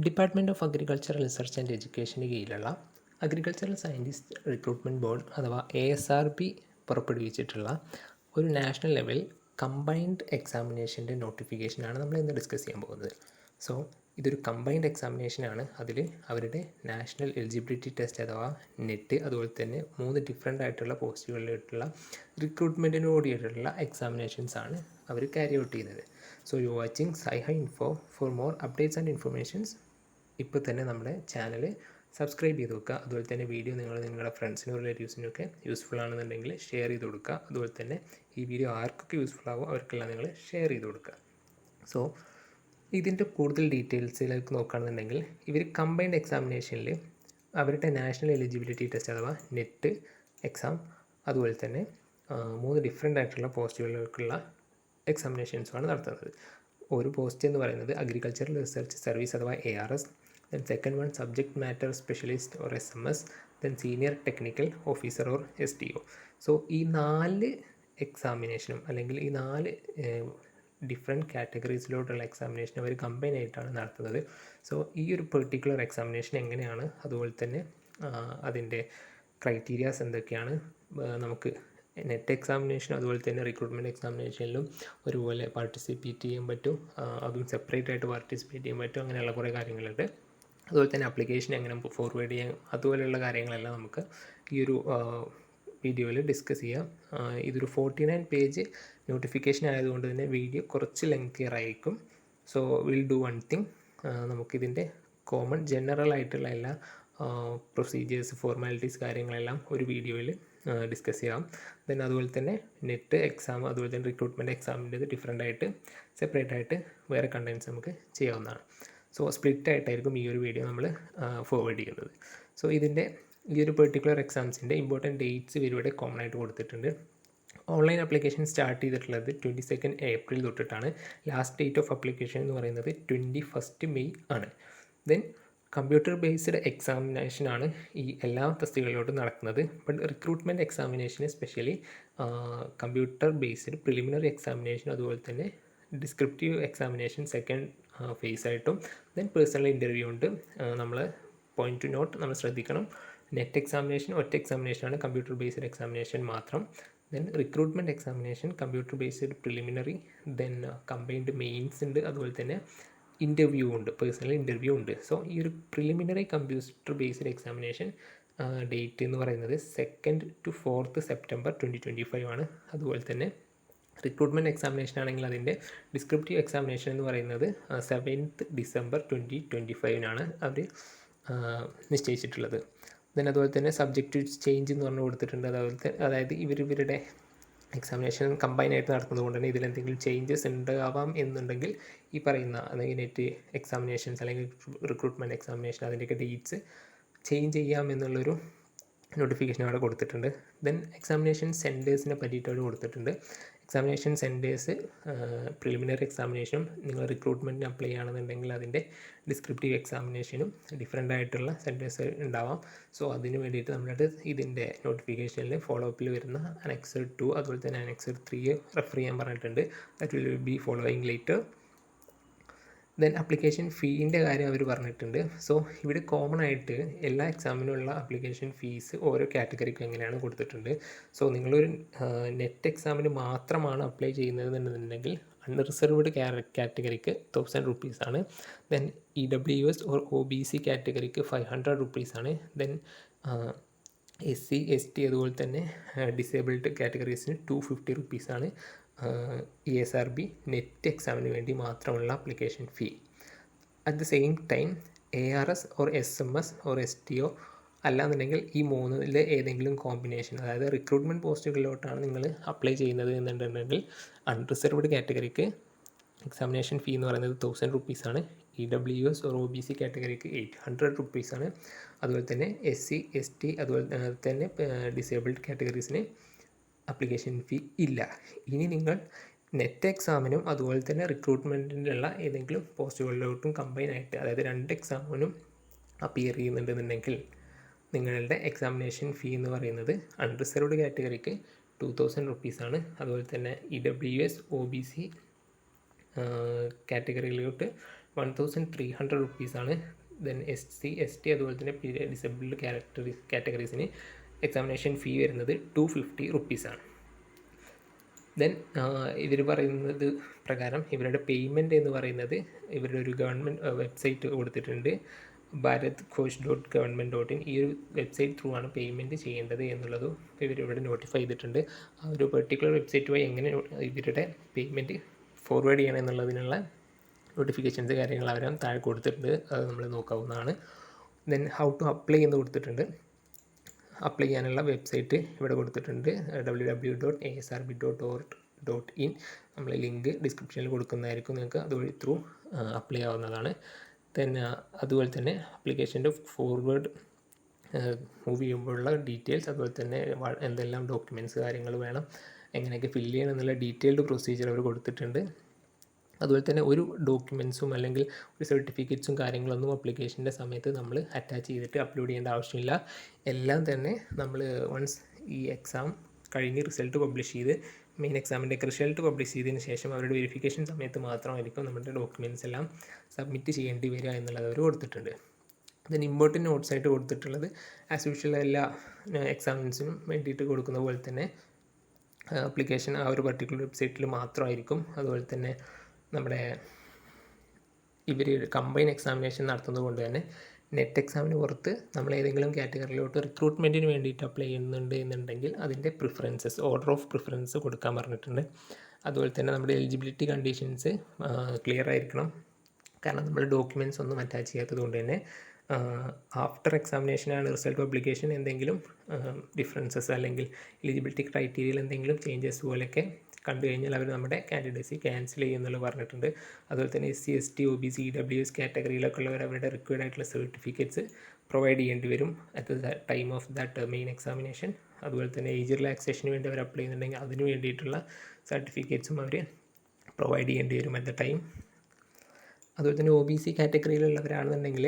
Department of agricultural research and എഡ്യൂക്കേഷന് കീഴിലുള്ള agricultural scientist recruitment board അഥവാ ASRB പുറപ്പെടുവിച്ചിട്ടുള്ള ഒരു നാഷണൽ ലെവൽ കമ്പൈൻഡ് എക്സാമിനേഷൻ്റെ നോട്ടിഫിക്കേഷനാണ് നമ്മൾ ഇന്ന് ഡിസ്കസ് ചെയ്യാൻ പോകുന്നത്. സോ ഇതൊരു കമ്പൈൻഡ് എക്സാമിനേഷനാണ്. അതിൽ അവരുടെ നാഷണൽ എലിജിബിലിറ്റി ടെസ്റ്റ് അഥവാ നെറ്റ്, അതുപോലെ തന്നെ 3 ഡിഫറെൻ്റ് ആയിട്ടുള്ള പോസ്റ്റുകളിലായിട്ടുള്ള റിക്രൂട്ട്മെൻറ്റിന് കൂടിയിട്ടുള്ള എക്സാമിനേഷൻസാണ് അവർ ക്യാരി ഔട്ട് ചെയ്യുന്നത്. So you watching Saiha info. For more updates and informations ഇപ്പോൾ തന്നെ നമ്മുടെ ചാനൽ സബ്സ്ക്രൈബ് ചെയ്ത് വെക്കുക. അതുപോലെ തന്നെ വീഡിയോ നിങ്ങളുടെ ഫ്രണ്ട്സിനും റിലേറ്റീവ്സിനൊക്കെ യൂസ്ഫുൾ ആണെന്നുണ്ടെങ്കിൽ ഷെയർ ചെയ്ത് കൊടുക്കുക. അതുപോലെ തന്നെ ഈ വീഡിയോ ആർക്കൊക്കെ യൂസ്ഫുൾ ആകുമോ അവർക്കെല്ലാം നിങ്ങൾ ഷെയർ ചെയ്ത് കൊടുക്കുക. സോ ഇതിൻ്റെ കൂടുതൽ ഡീറ്റെയിൽസിലേക്ക് നോക്കുകയാണെന്നുണ്ടെങ്കിൽ ഇവർ കമ്പൈൻഡ് എക്സാമിനേഷനിൽ അവരുടെ നാഷണൽ എലിജിബിലിറ്റി ടെസ്റ്റ് അഥവാ നെറ്റ് എക്സാം, അതുപോലെ തന്നെ 3 ഡിഫറെൻ്റ് ആയിട്ടുള്ള പോസ്റ്റുകളിലേക്കുള്ള എക്സാമിനേഷൻസുമാണ് നടത്തുന്നത്. ഒരു പോസ്റ്റ് എന്ന് പറയുന്നത് അഗ്രികൾച്ചറൽ റിസർച്ച് സർവീസ് അഥവാ ARS, then second one subject matter specialist or SMS, then senior technical officer or STO. So ഈ 4 എക്സാമിനേഷനും അല്ലെങ്കിൽ ഈ 4 ഡിഫറെൻറ്റ് കാറ്റഗറീസിലോട്ടുള്ള എക്സാമിനേഷൻ അവർ കമ്പൈൻ ആയിട്ടാണ് നടത്തുന്നത്. സോ ഈ ഒരു പെർട്ടിക്കുലർ എക്സാമിനേഷൻ എങ്ങനെയാണ്, അതുപോലെ തന്നെ അതിൻ്റെ ക്രൈറ്റീരിയാസ് എന്തൊക്കെയാണ്, നമുക്ക് നെറ്റ് എക്സാമിനേഷൻ അതുപോലെ തന്നെ റിക്രൂട്ട്മെൻറ്റ് എക്സാമിനേഷനിലും ഒരുപോലെ പാർട്ടിസിപ്പേറ്റ് ചെയ്യാൻ പറ്റും, അതും സെപ്പറേറ്റ് ആയിട്ട് പാർട്ടിസിപ്പേറ്റ് ചെയ്യാൻ പറ്റും, അങ്ങനെയുള്ള കുറേ കാര്യങ്ങളുണ്ട്. അതുപോലെ തന്നെ ആപ്ലിക്കേഷൻ എങ്ങനെ ഫോർവേഡ് ചെയ്യാം, അതുപോലെയുള്ള കാര്യങ്ങളെല്ലാം നമുക്ക് ഈ ഒരു വീഡിയോയിൽ ഡിസ്കസ് ചെയ്യാം. ഇതൊരു 49 പേജ് നോട്ടിഫിക്കേഷൻ ആയതുകൊണ്ട് തന്നെ വീഡിയോ കുറച്ച് ലെങ്തിയർ ആയിരിക്കും. So will do one thing, നമുക്കിതിൻ്റെ കോമൺ ജനറൽ ആയിട്ടുള്ള എല്ലാ പ്രൊസീജിയേഴ്സ്, ഫോർമാലിറ്റീസ് കാര്യങ്ങളെല്ലാം ഒരു വീഡിയോയിൽ ഡിസ്കസ് ചെയ്യാം. ദെൻ അതുപോലെ തന്നെ നെറ്റ് എക്സാം അതുപോലെ തന്നെ റിക്രൂട്ട്മെൻറ്റ് എക്സാമിൻ്റെ ഡിഫറെൻ്റ് ആയിട്ട് സെപ്പറേറ്റ് ആയിട്ട് വേറെ കണ്ടൻറ്റ്സ് നമുക്ക് ചെയ്യാവുന്നതാണ്. സോ സ്പ്ലിറ്റ് ആയിട്ടായിരിക്കും ഈ ഒരു വീഡിയോ നമ്മൾ ഫോർവേഡ് ചെയ്യുന്നത്. സോ ഇതിൻ്റെ ഈ ഒരു പെർട്ടിക്കുലർ എക്സാംസിൻ്റെ ഇമ്പോർട്ടൻറ്റ് ഡേറ്റ്സ് ഇവരിവിടെ കോമൺ ആയിട്ട് കൊടുത്തിട്ടുണ്ട്. ഓൺലൈൻ ആപ്ലിക്കേഷൻ സ്റ്റാർട്ട് ചെയ്തിട്ടുള്ളത് 22 ഏപ്രിൽ തൊട്ടിട്ടാണ്. ലാസ്റ്റ് ഡേറ്റ് ഓഫ് ആപ്ലിക്കേഷൻ എന്ന് പറയുന്നത് 21 മെയ് ആണ്. ദെൻ കമ്പ്യൂട്ടർ ബേസ്ഡ് എക്സാമിനേഷനാണ് ഈ എല്ലാ തസ്തികകളിലോട്ടും നടക്കുന്നത്. ബട്ട് റിക്രൂട്ട്മെൻറ്റ് എക്സാമിനേഷന് specially computer based preliminary examination അതുപോലെ തന്നെ ഡിസ്ക്രിപ്റ്റീവ് എക്സാമിനേഷൻ സെക്കൻഡ് ഫേസ് ആയിട്ടും ദെൻ പേഴ്സണൽ ഇൻ്റർവ്യൂ ഉണ്ട്. നമ്മൾ പോയിന്റ് ടു നോട്ട് നമ്മൾ ശ്രദ്ധിക്കണം, നെറ്റ് എക്സാമിനേഷൻ ഒറ്റ എക്സാമിനേഷനാണ്, കമ്പ്യൂട്ടർ ബേസ്ഡ് എക്സാമിനേഷൻ മാത്രം. Then recruitment examination computer based preliminary, then combined mains ഉണ്ട്, അതുപോലെ തന്നെ ഇൻ്റർവ്യൂ ഉണ്ട്, പേഴ്സണൽ ഇൻ്റർവ്യൂ ഉണ്ട്. സോ ഈ ഒരു preliminary computer based examination date എന്ന് പറയുന്നത് 2 to 4 സെപ്റ്റംബർ 2025 ആണ്. അതുപോലെ തന്നെ റിക്രൂട്ട്മെൻറ്റ് എക്സാമിനേഷൻ ആണെങ്കിൽ അതിൻ്റെ ഡിസ്ക്രിപ്റ്റീവ് എക്സാമിനേഷൻ എന്ന് പറയുന്നത് 7th ഡിസംബർ 2025 അവർ നിശ്ചയിച്ചിട്ടുള്ളത്. ദെൻ അതുപോലെ തന്നെ സബ്ജക്റ്റ് ചേഞ്ച് എന്ന് പറഞ്ഞ് കൊടുത്തിട്ടുണ്ട്. അതായത് ഇവരുടെ എക്സാമിനേഷൻ കമ്പൈൻ ആയിട്ട് നടത്തുന്നത് കൊണ്ട് തന്നെ ഇതിലെന്തെങ്കിലും ചേഞ്ചസ് ഉണ്ടാവാം എന്നുണ്ടെങ്കിൽ ഈ പറയുന്ന അല്ലെങ്കിൽ നെറ്റ് എക്സാമിനേഷൻസ് അല്ലെങ്കിൽ റിക്രൂട്ട്മെൻറ്റ് എക്സാമിനേഷൻ അതിൻ്റെയൊക്കെ ഡേറ്റ്സ് ചേഞ്ച് ചെയ്യാം എന്നുള്ളൊരു നോട്ടിഫിക്കേഷൻ അവിടെ കൊടുത്തിട്ടുണ്ട്. ദെൻ എക്സാമിനേഷൻ സെൻറ്റേഴ്സിനെ പറ്റിയിട്ട് അവിടെ കൊടുത്തിട്ടുണ്ട്. എക്സാമിനേഷൻ സെൻറ്റേഴ്സ് പ്രിലിമിനറി എക്സാമിനേഷനും നിങ്ങൾ റിക്രൂട്ട്മെൻറ്റിന് അപ്ലൈ ചെയ്യുകയാണെന്നുണ്ടെങ്കിൽ അതിൻ്റെ ഡിസ്ക്രിപ്റ്റീവ് എക്സാമിനേഷനും ഡിഫറെൻ്റ് ആയിട്ടുള്ള സെൻറ്റേഴ്സ് ഉണ്ടാവാം. സോ അതിന് വേണ്ടിയിട്ട് നമ്മുടെ ഇതിൻ്റെ നോട്ടിഫിക്കേഷനിൽ ഫോളോ അപ്പിൽ വരുന്ന അനക്സർ 2 അതുപോലെ തന്നെ അനക്സർ 3 റെഫർ ചെയ്യാൻ പറഞ്ഞിട്ടുണ്ട്. That will be following later. Then application ഫീൻ്റെ കാര്യം അവർ പറഞ്ഞിട്ടുണ്ട്. സോ ഇവിടെ കോമൺ ആയിട്ട് എല്ലാ എക്സാമിനുള്ള ആപ്ലിക്കേഷൻ ഫീസ് ഓരോ കാറ്റഗറിക്കും എങ്ങനെയാണ് കൊടുത്തിട്ടുണ്ട്. സോ നിങ്ങളൊരു നെറ്റ് എക്സാമിന് മാത്രമാണ് അപ്ലൈ ചെയ്യുന്നതെന്നുണ്ടെങ്കിൽ അൺറിസർവ്ഡ് കാറ്റഗറിക്ക് 1000 rupees ആണ്. Then EWS or OBC കാറ്റഗറിക്ക് 500 rupees ആണ്. ദെൻ SC ST അതുപോലെ തന്നെ ഡിസേബിൾഡ് കാറ്റഗറീസിന് 250 rupees ആണ് ASRB നെറ്റ് എക്സാമിന് വേണ്ടി മാത്രമുള്ള application fee. At the same time ARS or SMS or STO അല്ലാന്നുണ്ടെങ്കിൽ ഈ 3 ഏതെങ്കിലും കോമ്പിനേഷൻ, അതായത് റിക്രൂട്ട്മെൻറ്റ് പോസ്റ്റുകളിലോട്ടാണ് നിങ്ങൾ അപ്ലൈ ചെയ്യുന്നത് എന്നുണ്ടെങ്കിൽ അൺറിസർവ്ഡ് കാറ്റഗറിക്ക് എക്സാമിനേഷൻ ഫീ എന്ന് പറയുന്നത് 1000 rupees ആണ്. EWS ഓർ OBC കാറ്റഗറിക്ക് 800 rupees ആണ്. അതുപോലെ തന്നെ SC ST അതുപോലെ തന്നെ ഡിസേബിൾഡ് കാറ്റഗറീസിന് ആപ്ലിക്കേഷൻ ഫീ ഇല്ല. ഇനി നിങ്ങൾ നെറ്റ് എക്സാമിനും അതുപോലെ തന്നെ റിക്രൂട്ട്മെൻറ്റിനുള്ള ഏതെങ്കിലും പോസ്റ്റുകളിലോട്ടും കമ്പൈൻ ആയിട്ട്, അതായത് 2 എക്സാമിനും അപ്പിയർ ചെയ്യുന്നുണ്ടെന്നുണ്ടെങ്കിൽ നിങ്ങളുടെ എക്സാമിനേഷൻ ഫീ എന്ന് പറയുന്നത് അൺറിസർവ്ഡ് കാറ്റഗറിക്ക് 2000 rupees ആണ്. അതുപോലെ തന്നെ EWS OBC കാറ്റഗറിയിലോട്ട് 1300 റുപ്പീസാണ്. ദെൻ SC ST അതുപോലെ തന്നെ ഡിസബിൾഡ് കാറ്റഗറീസിന് എക്സാമിനേഷൻ ഫീ വരുന്നത് 250 റുപ്പീസാണ്. ദെൻ ഇവർ പറയുന്നത് പ്രകാരം ഇവരുടെ പേയ്മെൻറ്റ് എന്ന് പറയുന്നത് ഇവരുടെ ഒരു ഗവൺമെൻറ് വെബ്സൈറ്റ് കൊടുത്തിട്ടുണ്ട്, bharatghosh.government.in. ഈ ഒരു വെബ്സൈറ്റ് ത്രൂ ആണ് പേയ്മെൻറ്റ് ചെയ്യേണ്ടത് എന്നുള്ളതും ഇവരിവിടെ നോട്ടിഫൈ ചെയ്തിട്ടുണ്ട്. ആ ഒരു പെർട്ടിക്കുലർ വെബ്സൈറ്റ് വഴി എങ്ങനെ ഇവരുടെ പേയ്മെൻറ്റ് ഫോർവേഡ് ചെയ്യണം എന്നുള്ളതിനുള്ള നോട്ടിഫിക്കേഷൻസ് കാര്യങ്ങൾ അവർ താഴെ കൊടുത്തിട്ടുണ്ട്, അത് നമ്മൾ നോക്കാവുന്നതാണ്. ദെൻ ഹൗ ടു അപ്ലൈ എന്ന് കൊടുത്തിട്ടുണ്ട്. അപ്ലൈ ചെയ്യാനുള്ള വെബ്സൈറ്റ് ഇവിടെ കൊടുത്തിട്ടുണ്ട്, www.asrb.org.in. നമ്മൾ ലിങ്ക് ഡിസ്ക്രിപ്ഷനിൽ കൊടുക്കുന്നതായിരിക്കും, നിങ്ങൾക്ക് അതുവഴി ത്രൂ അപ്ലൈ ആവുന്നതാണ്. ദെൻ അതുപോലെ തന്നെ ആപ്ലിക്കേഷൻ്റെ ഫോർവേഡ് മൂവ് ചെയ്യുമ്പോഴുള്ള ഡീറ്റെയിൽസ്, അതുപോലെ തന്നെ എന്തെല്ലാം ഡോക്യുമെൻറ്റ്സ് കാര്യങ്ങൾ വേണം, എങ്ങനെയൊക്കെ ഫില്ല് ചെയ്യണം എന്നുള്ള ഡീറ്റെയിൽഡ് പ്രൊസീജിയർ അവർ കൊടുത്തിട്ടുണ്ട്. അതുപോലെ തന്നെ ഒരു ഡോക്യുമെൻറ്റ്സും അല്ലെങ്കിൽ ഒരു സർട്ടിഫിക്കറ്റ്സും കാര്യങ്ങളൊന്നും ആപ്ലിക്കേഷൻ്റെ സമയത്ത് നമ്മൾ അറ്റാച്ച് ചെയ്തിട്ട് അപ്ലോഡ് ചെയ്യേണ്ട ആവശ്യമില്ല. എല്ലാം തന്നെ നമ്മൾ വൺസ് ഈ എക്സാം കഴിഞ്ഞ് റിസൾട്ട് പബ്ലിഷ് ചെയ്ത് മെയിൻ എക്സാമിൻ്റെ റിസൾട്ട് പബ്ലിഷ് ചെയ്തതിന് ശേഷം അവരുടെ വെരിഫിക്കേഷൻ സമയത്ത് മാത്രമായിരിക്കും നമ്മുടെ ഡോക്യുമെൻറ്റ്സ് എല്ലാം സബ്മിറ്റ് ചെയ്യേണ്ടി വരിക എന്നുള്ളത് അവർ കൊടുത്തിട്ടുണ്ട്. ദെൻ ഇമ്പോർട്ടൻറ്റ് നോട്ട്സ് ആയിട്ട് കൊടുത്തിട്ടുള്ളത് ആസ് യൂഷ്വൽ എല്ലാ എക്സാമിൻസിനും വേണ്ടിയിട്ട് കൊടുക്കുന്ന പോലെ തന്നെ ആപ്ലിക്കേഷൻ ആ ഒരു പർട്ടിക്കുലർ വെബ്സൈറ്റിൽ മാത്രമായിരിക്കും. അതുപോലെ തന്നെ നമ്മുടെ ഇവർ കമ്പൈൻ എക്സാമിനേഷൻ നടത്തുന്നത് കൊണ്ട് തന്നെ നെറ്റ് എക്സാമിന് പുറത്ത് നമ്മൾ ഏതെങ്കിലും കാറ്റഗറിയിലോട്ട് റിക്രൂട്ട്മെൻറ്റിന് വേണ്ടിയിട്ട് അപ്ലൈ ചെയ്യുന്നുണ്ട് എന്നുണ്ടെങ്കിൽ അതിൻ്റെ പ്രിഫറൻസസ്, ഓർഡർ ഓഫ് പ്രിഫറൻസ് കൊടുക്കാൻ പറഞ്ഞിട്ടുണ്ട്. അതുപോലെ തന്നെ നമ്മുടെ എലിജിബിലിറ്റി കണ്ടീഷൻസ് ക്ലിയർ ആയിരിക്കണം, കാരണം നമ്മൾ ഡോക്യുമെൻറ്റ്സ് ഒന്നും അറ്റാച്ച് ചെയ്യാത്തത് കൊണ്ട് തന്നെ ആഫ്റ്റർ എക്സാമിനേഷനാണ് റിസൾട്ട് പബ്ലിക്കേഷൻ എന്തെങ്കിലും ഡിഫറൻസസ് അല്ലെങ്കിൽ എലിജിബിലിറ്റി ക്രൈറ്റീരിയയിൽ എന്തെങ്കിലും ചേഞ്ചസ് പോലെയൊക്കെ കണ്ടു കഴിഞ്ഞാൽ അവർ നമ്മുടെ കാൻഡിഡേറ്റ്സി ക്യാൻസൽ ചെയ്യുമെന്നുള്ള പറഞ്ഞിട്ടുണ്ട്. അതുപോലെ തന്നെ SC ST OBC EWS കാറ്റഗറിയിലൊക്കെ ഉള്ളവർ അവരുടെ റിക്വയർഡ് ആയിട്ടുള്ള സർട്ടിഫിക്കറ്റ്സ് പ്രൊവൈഡ് ചെയ്യേണ്ടി വരും at the time of that main examination. അതുപോലെ തന്നെ ഏജ് റിലാക്സേഷന് വേണ്ടി അവർ അപ്ലൈ ചെയ്യുന്നുണ്ടെങ്കിൽ അതിന് വേണ്ടിയിട്ടുള്ള സർട്ടിഫിക്കറ്റ്സും അവർ പ്രൊവൈഡ് ചെയ്യേണ്ടി വരും അറ്റ് ദ ടൈം. അതുപോലെ തന്നെ OBC കാറ്റഗറിയിലുള്ളവരാണെന്നുണ്ടെങ്കിൽ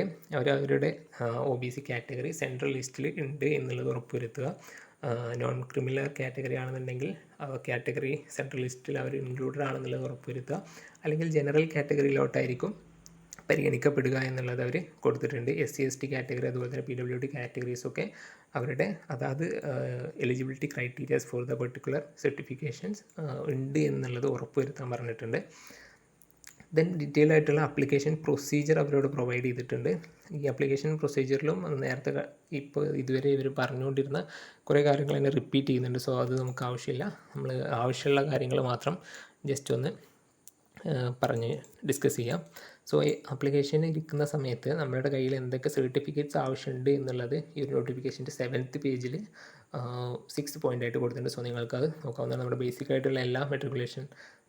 അവരുടെ OBC കാറ്റഗറി സെൻട്രൽ ലിസ്റ്റിൽ ഉണ്ട് എന്നുള്ളത് ഉറപ്പുവരുത്തുക. നോൺ ക്രിമിനൽ കാറ്റഗറി ആണെന്നുണ്ടെങ്കിൽ കാറ്റഗറി സെൻട്രൽ ലിസ്റ്റിൽ അവർ ഇൻക്ലൂഡഡ് ആണെന്നുള്ളത് ഉറപ്പുവരുത്തുക. അല്ലെങ്കിൽ ജനറൽ കാറ്റഗറിയിലോട്ടായിരിക്കും പരിഗണിക്കപ്പെടുക എന്നുള്ളത് അവർ കൊടുത്തിട്ടുണ്ട്. SC ST കാറ്റഗറി അതുപോലെ തന്നെ PWD കാറ്റഗറീസൊക്കെ അവരുടെ അതാത് eligibility criterias for the particular certifications ഉണ്ട് എന്നുള്ളത് ഉറപ്പുവരുത്താൻ പറഞ്ഞിട്ടുണ്ട്. ദെൻ ഡീറ്റെയിൽ ആയിട്ടുള്ള ആപ്ലിക്കേഷൻ പ്രൊസീജിയർ അവരോട് പ്രൊവൈഡ് ചെയ്തിട്ടുണ്ട്. ഈ ആപ്ലിക്കേഷൻ പ്രൊസീജിയറിലും നേരത്തെ ഇപ്പോൾ ഇതുവരെ ഇവർ പറഞ്ഞുകൊണ്ടിരുന്ന കുറേ കാര്യങ്ങൾ തന്നെ റിപ്പീറ്റ് ചെയ്യുന്നുണ്ട്. സോ അത് നമുക്ക് ആവശ്യമില്ല, നമ്മൾ ആവശ്യമുള്ള കാര്യങ്ങൾ മാത്രം ജസ്റ്റ് ഒന്ന് പറഞ്ഞ് ഡിസ്കസ് ചെയ്യാം. സോ ഈ ആപ്ലിക്കേഷൻ ഇരിക്കുന്ന സമയത്ത് നമ്മുടെ കയ്യിൽ എന്തൊക്കെ സർട്ടിഫിക്കറ്റ്സ് ആവശ്യമുണ്ട് എന്നുള്ളത് ഈ ഒരു നോട്ടിഫിക്കേഷൻ്റെ 7th പേജിൽ 6 പോയിൻ്റ് ആയിട്ട് കൊടുത്തിട്ടുണ്ട്. സോ നിങ്ങൾക്കത് നോക്കാവുന്നതാണ്. നമ്മുടെ ബേസിക് ആയിട്ടുള്ള എല്ലാ matriculation,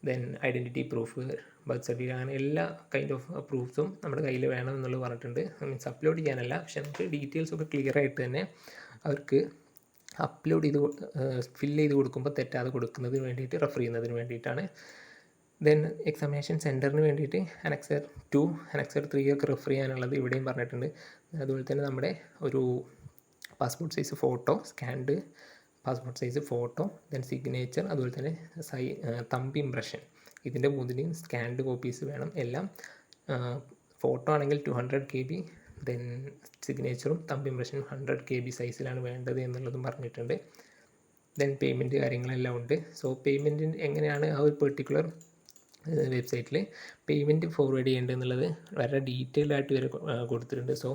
then identity proof, birth certificate, അങ്ങനെ എല്ലാ കൈൻഡ് ഓഫ് പ്രൂഫ്സും നമ്മുടെ കയ്യിൽ വേണം എന്നുള്ളത് പറഞ്ഞിട്ടുണ്ട്. മീൻസ് അപ്ലോഡ് ചെയ്യാനല്ല, പക്ഷേ നമുക്ക് ഡീറ്റെയിൽസൊക്കെ ക്ലിയർ ആയിട്ട് തന്നെ അവർക്ക് അപ്ലോഡ് ചെയ്ത് ഫില്ല് ചെയ്ത് കൊടുക്കുമ്പോൾ തെറ്റാതെ കൊടുക്കുന്നതിന് വേണ്ടിയിട്ട്, റെഫർ ചെയ്യുന്നതിന് വേണ്ടിയിട്ടാണ്. ദെൻ എക്സാമിനേഷൻ സെൻറ്ററിന് വേണ്ടിയിട്ട് Annexure 2, Annexure 3 ഒക്കെ റെഫർ ചെയ്യാനുള്ളത് ഇവിടെയും പറഞ്ഞിട്ടുണ്ട്. അതുപോലെ തന്നെ നമ്മുടെ ഒരു passport size photo, scanned passport size photo, then signature, അതുപോലെ തന്നെ തമ്പ് ഇംപ്രഷൻ, ഇതിൻ്റെ മൂന്നിൻ്റെയും സ്കാൻഡ് കോപ്പീസ് വേണം. എല്ലാം ഫോട്ടോ ആണെങ്കിൽ 200 KB, ദെൻ സിഗ്നേച്ചറും തമ്പ് ഇംപ്രഷനും 100 KB സൈസിലാണ് വേണ്ടത് എന്നുള്ളതും പറഞ്ഞിട്ടുണ്ട്. ദെൻ പേയ്മെൻറ്റ് കാര്യങ്ങളെല്ലാം ഉണ്ട്. സോ പേയ്മെൻറ്റിന് എങ്ങനെയാണ് ആ ഒരു പെർട്ടിക്കുലർ വെബ്സൈറ്റിൽ പേയ്മെൻറ്റ് ഫോർവേഡ് ചെയ്യേണ്ടത് എന്നുള്ളത് വളരെ ഡീറ്റെയിൽഡ് ആയിട്ട് വരെ കൊടുത്തിട്ടുണ്ട്. സോ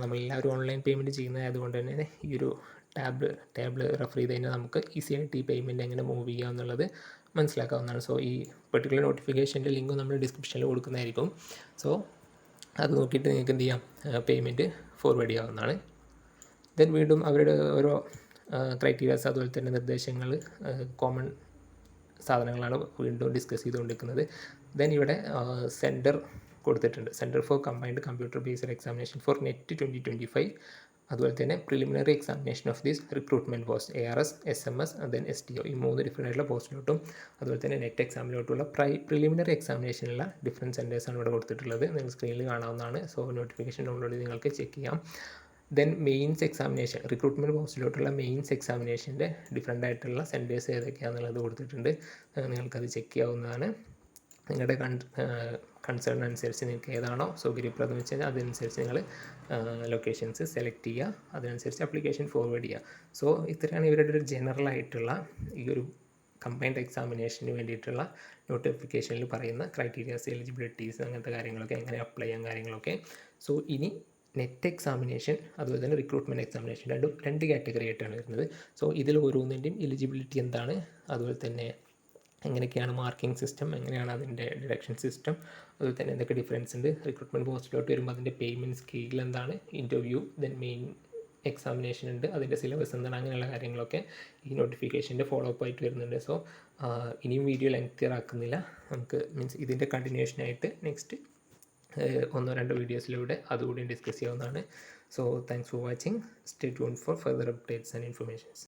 നമ്മളെല്ലാവരും ഓൺലൈൻ പേയ്മെൻറ്റ് ചെയ്യുന്നതായതുകൊണ്ട് തന്നെ ഈ ഒരു ടാബിൾ റെഫർ ചെയ്ത് കഴിഞ്ഞാൽ നമുക്ക് ഈസി ആയിട്ട് ഈ പേയ്മെൻറ്റ് എങ്ങനെ മൂവ് ചെയ്യുക എന്നുള്ളത് മനസ്സിലാക്കാവുന്നതാണ്. സോ ഈ പെർട്ടിക്കുലർ നോട്ടിഫിക്കേഷൻ്റെ ലിങ്ക് നമ്മൾ ഡിസ്ക്രിപ്ഷനിൽ കൊടുക്കുന്നതായിരിക്കും. സോ അത് നോക്കിയിട്ട് നിങ്ങൾക്ക് എന്ത് ചെയ്യാം, പേയ്മെൻറ്റ് ഫോർവേഡ് ചെയ്യാവുന്നതാണ്. ദെൻ വീണ്ടും അവരുടെ ഓരോ ക്രൈറ്റീരിയാസ് അതുപോലെ തന്നെ നിർദ്ദേശങ്ങൾ, കോമൺ സാധനങ്ങളാണ് വീണ്ടും ഡിസ്കസ് ചെയ്തുകൊണ്ടിരിക്കുന്നത്. ദെൻ ഇവിടെ സെൻറ്റർ കൊടുത്തിട്ടുണ്ട്, centre for combined computer based examination for net 2025. അതുപോലെ തന്നെ preliminary examination of these recruitment post ARS, SMS, then STO, ഈ 3 ഡിഫറെൻ്റ് ആയിട്ടുള്ള പോസ്റ്റിലോട്ടും അതുപോലെ തന്നെ നെറ്റ് എക്സാമിലോട്ടുള്ള പ്രിലിമിനറി എക്സാമിനേഷനുള്ള ഡിഫറെൻറ്റ് സെൻറ്റേഴ്സാണ് ഇവിടെ കൊടുത്തിട്ടുള്ളത്. നിങ്ങൾ സ്ക്രീനിൽ കാണാവുന്നതാണ്. സോ നോട്ടിഫിക്കേഷൻ ഡൗൺലോഡ് ചെയ്ത് നിങ്ങൾക്ക് ചെക്ക് ചെയ്യാം. ദെൻ മെയിൻസ് എക്സാമിനേഷൻ, റിക്രൂട്ട്മെൻറ്റ് പോസ്റ്റിലോട്ടുള്ള മെയിൻസ് എക്സാമിനേഷൻ്റെ ഡിഫറെൻ്റ് ആയിട്ടുള്ള സെൻറ്റേഴ്സ് ഏതൊക്കെയാണെന്നുള്ളത് കൊടുത്തിട്ടുണ്ട്. നിങ്ങൾക്കത് ചെക്ക് ചെയ്യാവുന്നതാണ്. നിങ്ങളുടെ കൺസേൺ അനുസരിച്ച് നിങ്ങൾക്ക് ഏതാണോ സൗകര്യപ്രദം വെച്ച് കഴിഞ്ഞാൽ അതനുസരിച്ച് നിങ്ങൾ ലൊക്കേഷൻസ് സെലക്ട് ചെയ്യുക, അതിനനുസരിച്ച് ആപ്ലിക്കേഷൻ ഫോർവേഡ് ചെയ്യുക. സോ ഇത്രയാണ് ഇവരുടെ ഒരു ജനറൽ ആയിട്ടുള്ള ഈ ഒരു കമ്പൈൻഡ് എക്സാമിനേഷന് വേണ്ടിയിട്ടുള്ള നോട്ടിഫിക്കേഷനിൽ പറയുന്ന ക്രൈറ്റീരിയാസ്, എലിജിബിലിറ്റീസ്, അങ്ങനത്തെ കാര്യങ്ങളൊക്കെ എങ്ങനെ അപ്ലൈ ചെയ്യാൻ കാര്യങ്ങളൊക്കെ. സോ ഇനി നെറ്റ് എക്സാമിനേഷൻ അതുപോലെ തന്നെ റിക്രൂട്ട്മെൻറ്റ് എക്സാമിനേഷൻ രണ്ട് കാറ്റഗറി ആയിട്ടാണ് വരുന്നത്. സോ ഇതിൽ ഓരോന്നിൻ്റെയും എലിജിബിലിറ്റി എന്താണ്, അതുപോലെ തന്നെ എങ്ങനെയൊക്കെയാണ് മാർക്കിംഗ് സിസ്റ്റം, എങ്ങനെയാണ് അതിൻ്റെ ഡിഡക്ഷൻ സിസ്റ്റം, അതുപോലെ തന്നെ എന്തൊക്കെ ഡിഫറൻസ് ഉണ്ട്, റിക്രൂട്ട്മെൻറ്റ് പോസ്റ്റിലോട്ട് വരുമ്പോൾ അതിൻ്റെ പേയ്മെൻറ്റ് സ്കെയിൽ എന്താണ്, ഇൻ്റർവ്യൂ, ദെൻ മെയിൻ എക്സാമിനേഷൻ ഉണ്ട്, അതിൻ്റെ സിലബസ് എന്താണ്, അങ്ങനെയുള്ള കാര്യങ്ങളൊക്കെ ഈ നോട്ടിഫിക്കേഷൻ്റെ ഫോളോ അപ്പ് ആയിട്ട് വരുന്നുണ്ട്. സോ ഇനിയും വീഡിയോ ലെങ്തിയർ ആക്കുന്നില്ല, നമുക്ക് മീൻസ് ഇതിൻ്റെ കണ്ടിന്യൂഷനായിട്ട് നെക്സ്റ്റ് 1-2 വീഡിയോസിലൂടെ അതുകൂടി ഡിസ്കസ് ചെയ്യാവുന്നതാണ്. So thanks for watching. Stay tuned four further updates and informations.